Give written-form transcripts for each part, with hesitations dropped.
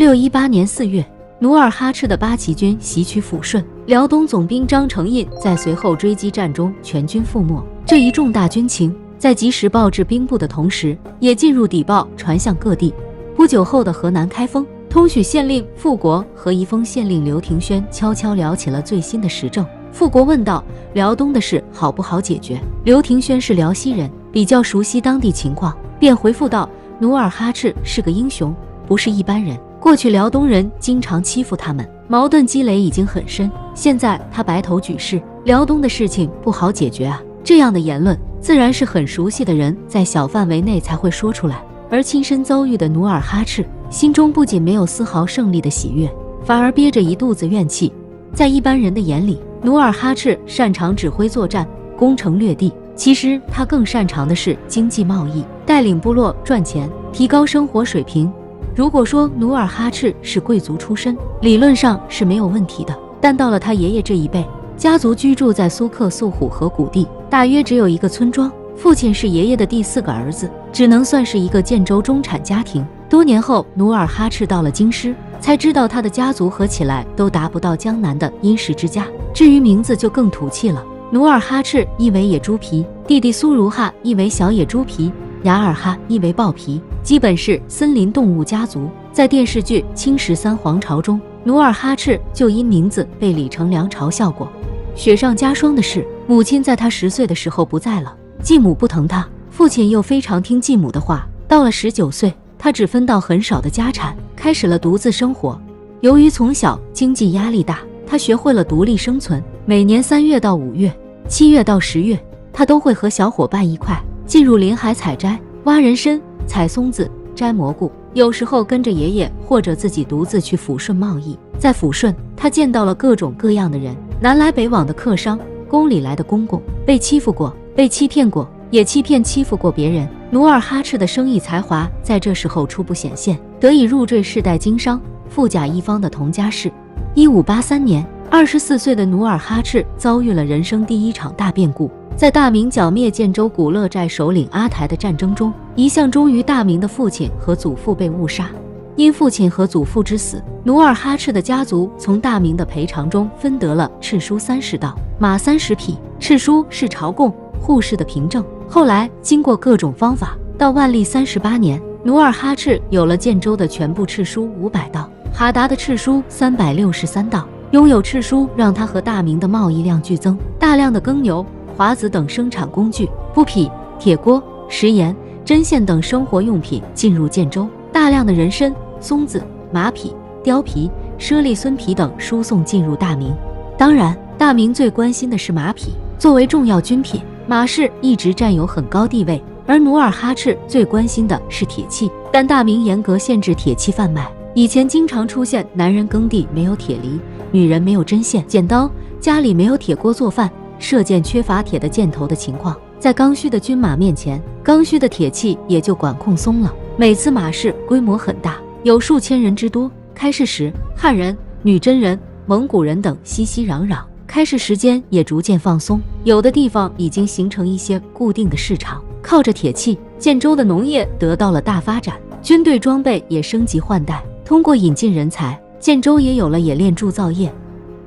1618年4月，努尔哈赤的八旗军袭取抚顺，辽东总兵张承胤在随后追击战中全军覆没。这一重大军情在及时报至兵部的同时，也进入邸报传向各地。不久后的河南开封，通许县令傅国和宜丰县令刘廷轩悄悄聊起了最新的时政。傅国问道：“辽东的事好不好解决？”刘廷轩是辽西人，比较熟悉当地情况，便回复道：“努尔哈赤是个英雄，不是一般人。过去辽东人经常欺负他们，矛盾积累已经很深。现在他白头举事，辽东的事情不好解决啊。”这样的言论自然是很熟悉的人在小范围内才会说出来。而亲身遭遇的努尔哈赤心中不仅没有丝毫胜利的喜悦，反而憋着一肚子怨气。在一般人的眼里，努尔哈赤擅长指挥作战，攻城略地，其实他更擅长的是经济贸易，带领部落赚钱，提高生活水平。如果说努尔哈赤是贵族出身，理论上是没有问题的，但到了他爷爷这一辈，家族居住在苏克素虎河谷地，大约只有一个村庄，父亲是爷爷的第4个儿子，只能算是一个建州中产家庭。多年后，努尔哈赤到了京师，才知道他的家族合起来都达不到江南的殷实之家。至于名字就更土气了，努尔哈赤意为野猪皮，弟弟苏如哈意为小野猪皮，雅尔哈意为豹皮，基本是森林动物家族。在电视剧《清13皇朝》中，努尔哈赤就因名字被李成梁嘲笑过。雪上加霜的是，母亲在他10岁的时候不在了，继母不疼他，父亲又非常听继母的话。到了19岁，他只分到很少的家产，开始了独自生活。由于从小经济压力大，他学会了独立生存。每年3月到5月、7月到10月，他都会和小伙伴一块进入林海采摘、挖人参、采松子、摘蘑菇，有时候跟着爷爷或者自己独自去抚顺贸易。在抚顺，他见到了各种各样的人，南来北往的客商，宫里来的公公，被欺负过，被欺骗过，也欺负过别人。努尔哈赤的生意才华在这时候初步显现，得以入赘世代经商、富甲一方的佟家氏。1583年，24岁的努尔哈赤遭遇了人生第1场大变故。在大明剿灭建州古勒寨首领阿台的战争中，一向忠于大明的父亲和祖父被误杀。因父亲和祖父之死，努尔哈赤的家族从大明的赔偿中分得了赤书30道、马30匹。赤书是朝贡护士的凭证。后来经过各种方法，到万历38年，努尔哈赤有了建州的全部赤书500道，哈达的赤书363道。拥有赤书让他和大明的贸易量剧增，大量的耕牛、华子等生产工具、布匹、铁锅、食盐、针线等生活用品进入建州，大量的人参、松子、马匹、貂皮、猞猁狻皮等输送进入大明。当然，大明最关心的是马匹，作为重要军品，马氏一直占有很高地位。而努尔哈赤最关心的是铁器，但大明严格限制铁器贩卖。以前经常出现男人耕地没有铁犁，女人没有针线、剪刀，家里没有铁锅做饭，射箭缺乏铁的箭头的情况。在刚需的军马面前，刚需的铁器也就管控松了。每次马市规模很大，有数千人之多。开市时，汉人、女真人、蒙古人等熙熙攘攘，开市时间也逐渐放松，有的地方已经形成一些固定的市场。靠着铁器，建州的农业得到了大发展，军队装备也升级换代。通过引进人才，建州也有了冶炼铸造业。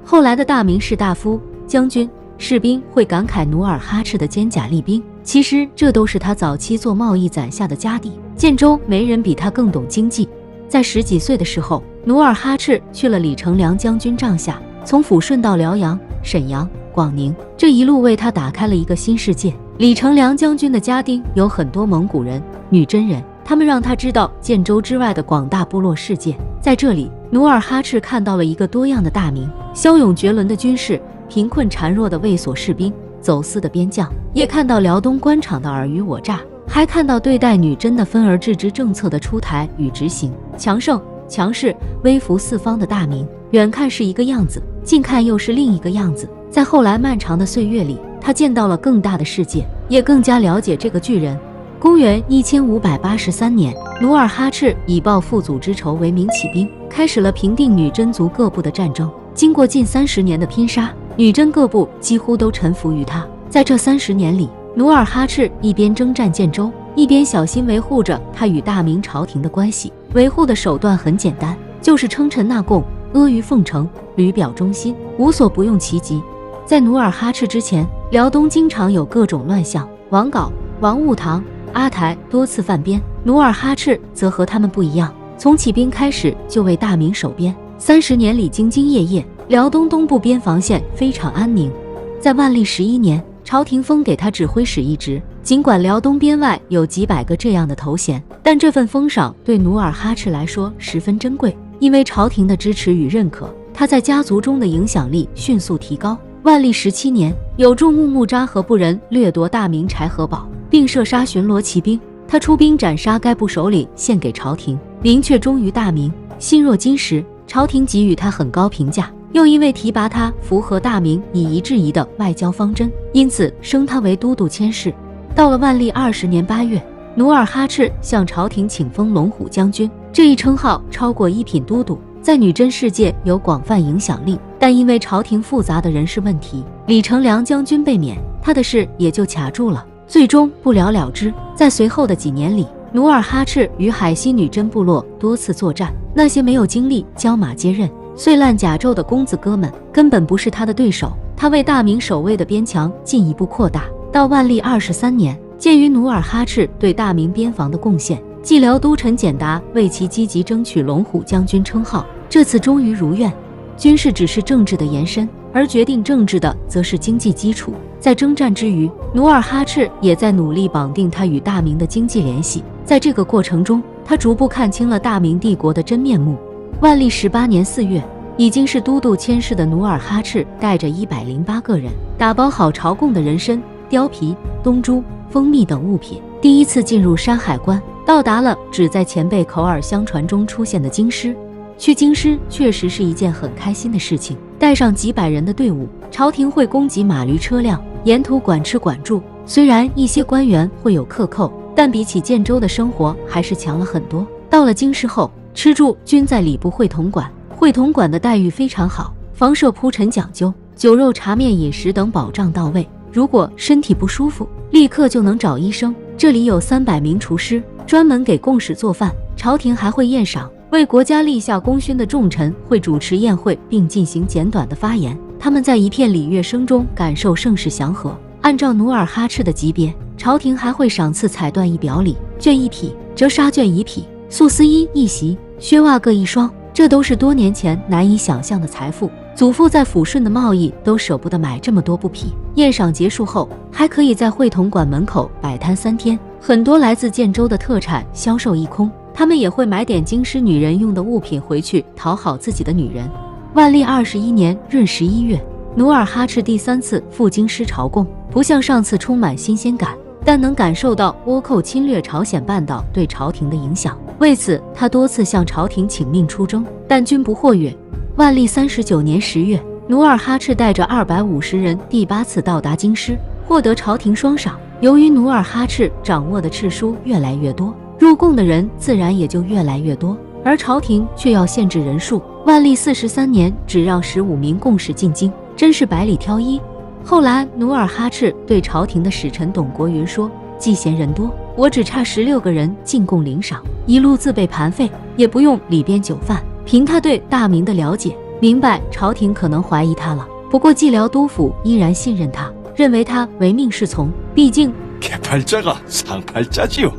后来的大明士大夫、将军、士兵会感慨努尔哈赤的坚甲利兵，其实这都是他早期做贸易攒下的家底。建州没人比他更懂经济。在10几岁的时候，努尔哈赤去了李成梁将军帐下，从抚顺到辽阳、沈阳、广宁，这一路为他打开了一个新世界。李成梁将军的家丁有很多蒙古人、女真人，他们让他知道建州之外的广大部落世界。在这里，努尔哈赤看到了一个多样的大明，骁勇绝伦的军事，贫困孱弱的卫所士兵，走私的边将，也看到辽东官场的尔虞我诈，还看到对待女真的分而治之政策的出台与执行。强盛、强势、威服四方的大明，远看是一个样子，近看又是另一个样子。在后来漫长的岁月里，他见到了更大的世界，也更加了解这个巨人。公元1583年，努尔哈赤以报父祖之仇为名起兵，开始了平定女真族各部的战争。经过近30年的拼杀，女真各部几乎都臣服于他。在这30年里，努尔哈赤一边征战建州，一边小心维护着他与大明朝廷的关系。维护的手段很简单，就是称臣纳贡、阿谀奉承、屡表忠心，无所不用其极。在努尔哈赤之前，辽东经常有各种乱象，王杲、王务堂、阿台多次犯边，努尔哈赤则和他们不一样，从起兵开始就为大明守边，30年里兢兢业业，辽东东部边防线非常安宁。在万历11年，朝廷封给他指挥使一职，尽管辽东边外有几百个这样的头衔，但这份封赏对努尔哈赤来说十分珍贵，因为朝廷的支持与认可，他在家族中的影响力迅速提高。万历17年，有助木木扎合部人掠夺大明柴河堡，并射杀巡逻骑兵，他出兵斩杀该部首领，献给朝廷，明确忠于大明，心若金石。朝廷给予他很高评价，又因为提拔他符合大明以夷制夷的外交方针，因此升他为都督佥事。到了万历20年8月，努尔哈赤向朝廷请封龙虎将军，这一称号超过一品都督，在女真世界有广泛影响力。但因为朝廷复杂的人事问题，李成梁将军被免，他的事也就卡住了，最终不了了之。在随后的几年里，努尔哈赤与海西女真部落多次作战，那些没有经历交马接刃、碎烂甲胄的公子哥们根本不是他的对手。他为大明守卫的边墙进一步扩大。到万历23年，鉴于努尔哈赤对大明边防的贡献，蓟辽都臣简达为其积极争取龙虎将军称号，这次终于如愿。军事只是政治的延伸，而决定政治的则是经济基础。在征战之余，努尔哈赤也在努力绑定他与大明的经济联系。在这个过程中，他逐步看清了大明帝国的真面目。万历18年4月，已经是都督佥事的努尔哈赤带着108个人，打包好朝贡的人参、貂皮、冬珠、蜂蜜等物品，第一次进入山海关，到达了只在前辈口耳相传中出现的京师。去京师确实是一件很开心的事情，带上几百人的队伍，朝廷会供给马驴车辆，沿途管吃管住。虽然一些官员会有克扣，但比起建州的生活还是强了很多。到了京师后，吃住均在礼部会同馆，会同馆的待遇非常好，房舍铺陈讲究，酒肉茶面饮食等保障到位。如果身体不舒服，立刻就能找医生。这里有300名厨师，专门给贡使做饭。朝廷还会宴赏，为国家立下功勋的重臣会主持宴会，并进行简短的发言。他们在一片礼乐声中感受盛世祥和。按照努尔哈赤的级别，朝廷还会赏赐彩缎一表里、绢一匹、折纱绢一匹、素丝衣一袭、靴袜各一双，这都是多年前难以想象的财富。祖父在抚顺的贸易都舍不得买这么多布匹。宴赏结束后，还可以在会同馆门口摆摊3天，很多来自建州的特产销售一空。他们也会买点京师女人用的物品回去讨好自己的女人。万历21年闰11月，努尔哈赤第3次赴京师朝贡，不像上次充满新鲜感，但能感受到倭寇侵略朝鲜半岛对朝廷的影响。为此，他多次向朝廷请命出征，但均不获约。万历39年10月，努尔哈赤带着250人第8次到达京师，获得朝廷双赏。由于努尔哈赤掌握的敕书越来越多，入贡的人自然也就越来越多，而朝廷却要限制人数。万历43年只让15名贡使进京，真是百里挑一。后来努尔哈赤对朝廷的使臣董国云说，既嫌人多，我只差16个人进贡领赏，一路自备盘费，也不用里边酒饭。凭他对大明的了解，明白朝廷可能怀疑他了。不过蓟辽督府依然信任他，认为他唯命是从，毕竟개팔자가상팔자지요。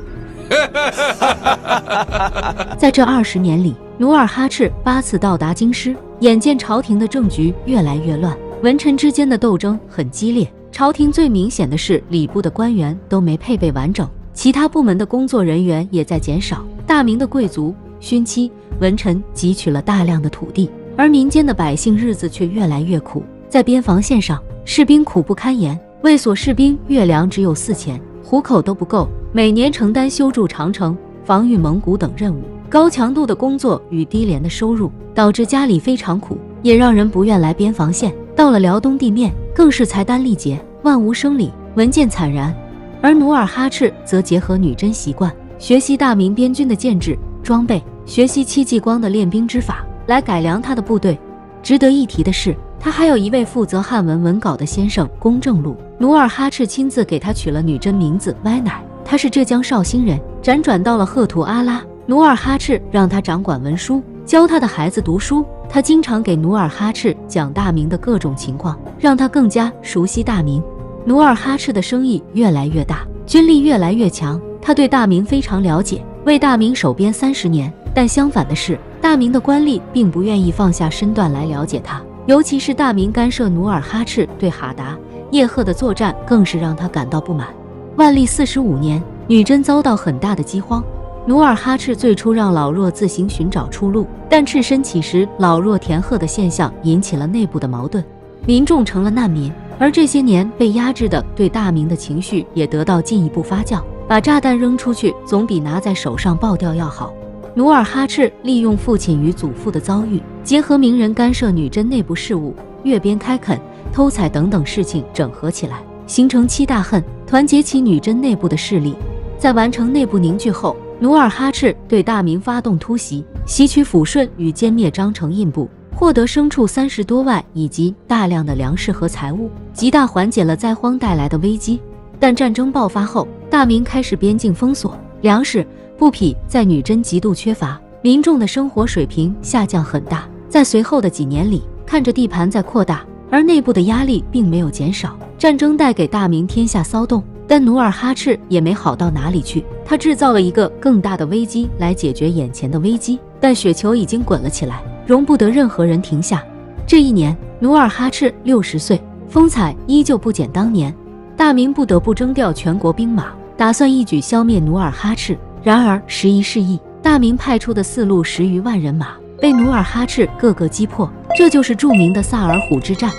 在这20年里，努尔哈赤8次到达京师，眼见朝廷的政局越来越乱，文臣之间的斗争很激烈。朝廷最明显的是礼部的官员都没配备完整，其他部门的工作人员也在减少。大明的贵族、勋戚、文臣汲取了大量的土地，而民间的百姓日子却越来越苦。在边防线上，士兵苦不堪言，卫所士兵月粮只有4钱，糊口都不够，每年承担修筑长城、防御蒙古等任务。高强度的工作与低廉的收入，导致家里非常苦，也让人不愿来边防线。到了辽东地面，更是财单力竭，万无生理，文件惨然。而努尔哈赤则结合女真习惯，学习大明边军的建制、装备，学习戚继光的练兵之法，来改良他的部队。值得一提的是，他还有一位负责汉文文稿的先生龚正禄，努尔哈赤亲自给他取了女真名字歪乃，他是浙江绍兴人，辗转到了赫图阿拉。努尔哈赤让他掌管文书，教他的孩子读书。他经常给努尔哈赤讲大明的各种情况，让他更加熟悉大明。努尔哈赤的生意越来越大，军力越来越强，他对大明非常了解，为大明守边30年。但相反的是，大明的官吏并不愿意放下身段来了解他，尤其是大明干涉努尔哈赤对哈达、叶赫的作战，更是让他感到不满。万历45年，女真遭到很大的饥荒。努尔哈赤最初让老弱自行寻找出路，但赤身乞食、老弱填鹤的现象引起了内部的矛盾，民众成了难民。而这些年被压制的对大明的情绪也得到进一步发酵，把炸弹扔出去总比拿在手上爆掉要好。努尔哈赤利用父亲与祖父的遭遇，结合名人干涉女真内部事务、越边开垦、偷采等等事情整合起来，形成7大恨，团结起女真内部的势力。在完成内部凝聚后，努尔哈赤对大明发动突袭，袭取抚顺与歼灭章程印部，获得牲畜30多万以及大量的粮食和财物，极大缓解了灾荒带来的危机。但战争爆发后，大明开始边境封锁，粮食、布匹在女真极度缺乏，民众的生活水平下降很大。在随后的几年里，看着地盘在扩大，而内部的压力并没有减少，战争带给大明天下骚动。但努尔哈赤也没好到哪里去，他制造了一个更大的危机来解决眼前的危机，但雪球已经滚了起来，容不得任何人停下。这一年，努尔哈赤60岁，风采依旧不减当年。大明不得不征调全国兵马，打算一举消灭努尔哈赤。然而时移世易，大明派出的4路10余万人马被努尔哈赤个个击破，这就是著名的萨尔浒之战。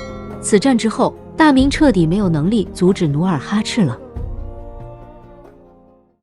此战之后，大明彻底没有能力阻止努尔哈赤了。